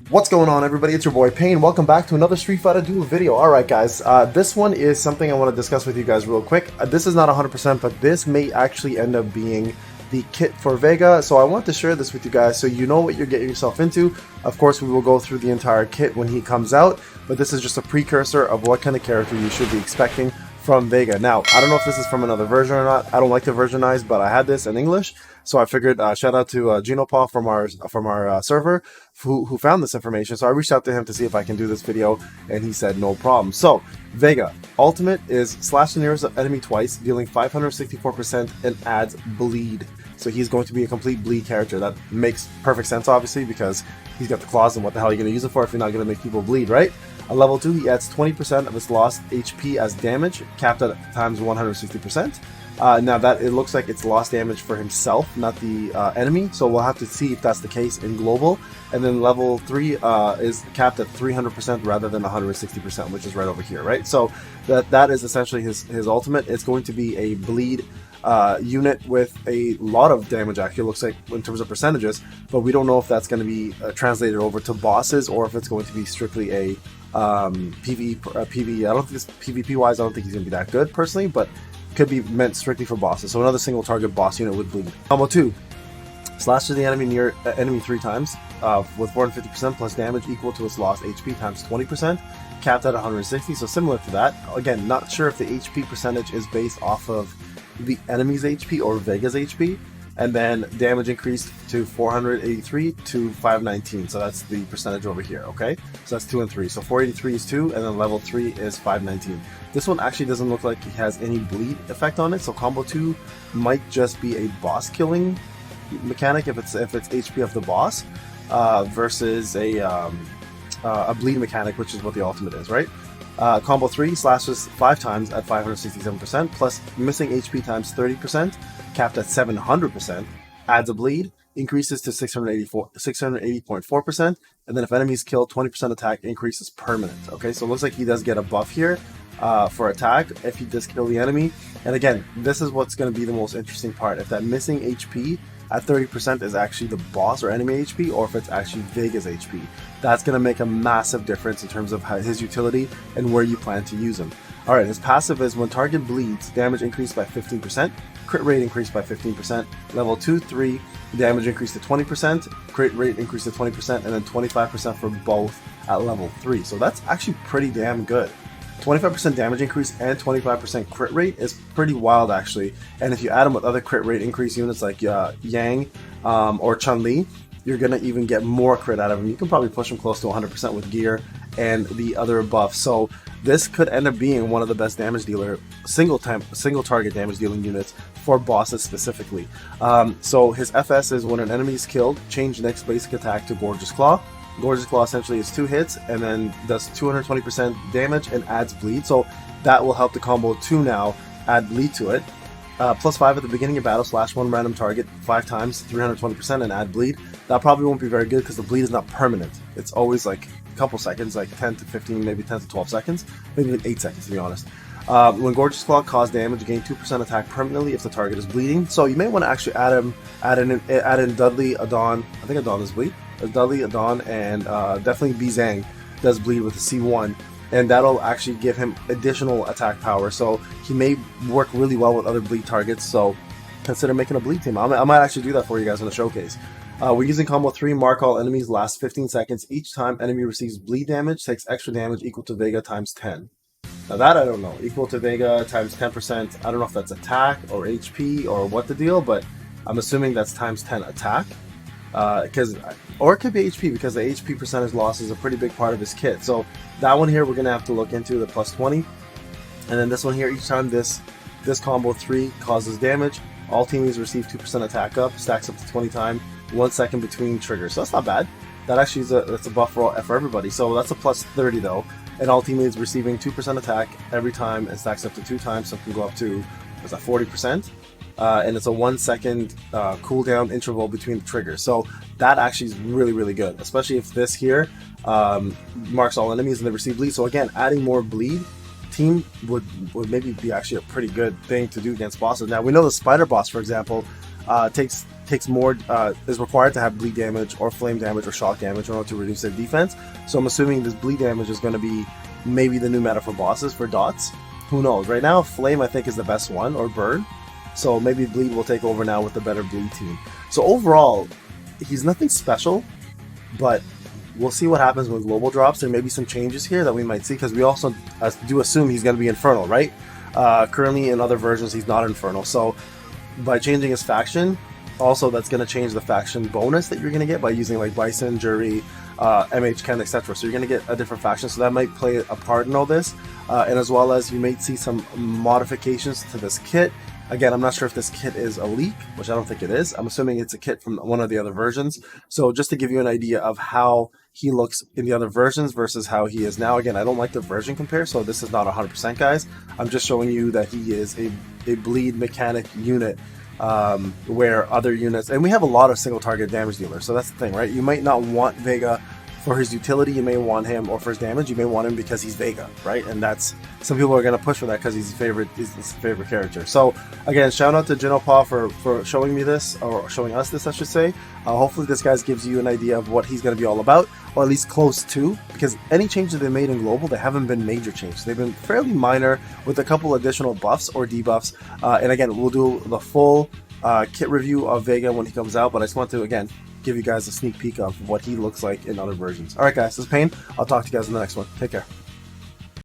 What's going on, everybody? It's your boy Payne. Welcome back to another Street Fighter Duel video. Alright guys, this one is something I want to discuss with you guys real quick. This is not 100%, but this may actually end up being the kit for Vega, so I want to share this with you guys so you know what you're getting yourself into. Of course, we will go through the entire kit when he comes out, but this is just a precursor of what kind of character you should be expecting from Vega. Now, I don't know if this is from another version or not. I don't like to versionize, but I had this in English, so I figured shout out to Jinopaw from our server who found this information. So I reached out to him to see if I can do this video, and he said no problem. So Vega ultimate is slash the nearest enemy twice, dealing 564% and adds bleed. So he's going to be a complete bleed character. That makes perfect sense, obviously, because he's got the claws, and what the hell are you going to use it for if you're not going to make people bleed, right? On level 2, he adds 20% of his lost HP as damage, capped at times 160%. Now that it looks like it's lost damage for himself, not the enemy, so we'll have to see if that's the case in global. And then level 3 is capped at 300% rather than 160%, which is right over here, right? So that is essentially his ultimate. It's going to be a bleed unit with a lot of damage, actually, it looks like, in terms of percentages, but we don't know if that's going to be translated over to bosses or if it's going to be strictly a PvE. I don't think this PvP wise, I don't think he's going to be that good personally, but could be meant strictly for bosses. So another single target boss unit with bleed. Combo 2. Slashes the enemy 3 times with 450% plus damage equal to its lost HP times 20%, capped at 160. So similar to that. Again, not sure if the HP percentage is based off of the enemy's HP or Vega's HP. And then damage increased to 483 to 519. So that's the percentage over here, okay? So that's 2 and 3. So 483 is 2, and then level 3 is 519. This one actually doesn't look like it has any bleed effect on it, so combo 2 might just be a boss killing mechanic if it's HP of the boss, versus a bleed mechanic, which is what the ultimate is, right? Combo 3 slashes 5 times at 567%, plus missing HP times 30%, capped at 700%, adds a bleed, increases to 680.4%, and then if enemies kill, 20% attack increases permanent. Okay, so it looks like he does get a buff here for attack if he does kill the enemy. And again, this is what's going to be the most interesting part. If that missing HP at 30% is actually the boss or enemy HP, or if it's actually Vega's HP. That's going to make a massive difference in terms of his utility and where you plan to use him. Alright, his passive is when target bleeds, damage increased by 15%, crit rate increased by 15%, level 2, 3, damage increased to 20%, crit rate increased to 20%, and then 25% for both at level 3. So that's actually pretty damn good. 25% damage increase and 25% crit rate is pretty wild, actually. And if you add them with other crit rate increase units like Yang or Chun-Li, you're going to even get more crit out of him. You can probably push him close to 100% with gear and the other buffs. So this could end up being one of the best damage dealer, single target damage dealing units for bosses specifically. So his FS is when an enemy is killed, change next basic attack to Gorgeous Claw. Gorgeous Claw essentially is 2 hits and then does 220% damage and adds bleed. So that will help the combo 2 now add bleed to it. Plus 5 at the beginning of battle, slash 1 random target 5 times, 320% and add bleed. That probably won't be very good because the bleed is not permanent. It's always like a couple seconds, like 10 to 15, maybe 10 to 12 seconds, maybe like 8 seconds to be honest. When Gorgeous Claw cause damage, gain 2% attack permanently if the target is bleeding. So you may want to actually add in Dudley, Adon. I think Adon is bleed. Dudley, Adon, and definitely Bizang does bleed with a C1, and that'll actually give him additional attack power. So he may work really well with other bleed targets. So consider making a bleed team. I might actually do that for you guys in the showcase. We're using combo 3. Mark all enemies last 15 seconds. Each time enemy receives bleed damage, takes extra damage equal to Vega times 10. Now that I don't know. Equal to Vega times 10%. I don't know if that's attack or HP or what the deal, but I'm assuming that's times 10 attack. Or it could be HP, because the HP percentage loss is a pretty big part of his kit. So that one here we're going to have to look into, the plus 20. And then this one here, each time this combo 3 causes damage, all teammates receive 2% attack up, stacks up to 20 times, 1 second between triggers. So that's not bad. That actually is that's a buff for everybody. So that's a plus 30 though. And all teammates receiving 2% attack every time and stacks up to 2 times, so it can go up to, what's that, 40%? And it's a 1 second cooldown interval between the triggers. So that actually is really, really good, especially if this here marks all enemies and they receive bleed. So again, adding more bleed team would maybe be actually a pretty good thing to do against bosses. Now we know the spider boss, for example, takes more, is required to have bleed damage or flame damage or shock damage in order to reduce their defense. So I'm assuming this bleed damage is going to be maybe the new meta for bosses for dots. Who knows? Right now, flame I think is the best one, or burn. So maybe bleed will take over now with the better bleed team. So overall, he's nothing special, but we'll see what happens when global drops. There may be some changes here that we might see, because we also do assume he's going to be infernal, right? Currently in other versions he's not infernal. So by changing his faction, also that's going to change the faction bonus that you're going to get by using like Bison, Jury, MH Ken, etc. So you're going to get a different faction, so that might play a part in all this. And as well as you may see some modifications to this kit. Again, I'm not sure if this kit is a leak, which I don't think it is. I'm assuming it's a kit from one of the other versions. So just to give you an idea of how he looks in the other versions versus how he is now. Again, I don't like the version compare, so this is not 100% guys. I'm just showing you that he is a bleed mechanic unit, where other units, and we have a lot of single target damage dealers, so that's the thing, right? You might not want Vega for his utility, you may want him, or for his damage, you may want him because he's Vega, right? And that's, some people are going to push for that because he's his favorite character. So again, shout out to Jinopaw for showing me this, or showing us this I should say. Hopefully this guys gives you an idea of what he's going to be all about, or at least close to, because any changes they made in global, they haven't been major changes. They've been fairly minor with a couple additional buffs or debuffs. And again, we'll do the full kit review of Vega when he comes out, but I just want to again give you guys a sneak peek of what he looks like in other versions. Alright guys, this is Payne. I'll talk to you guys in the next one. Take care.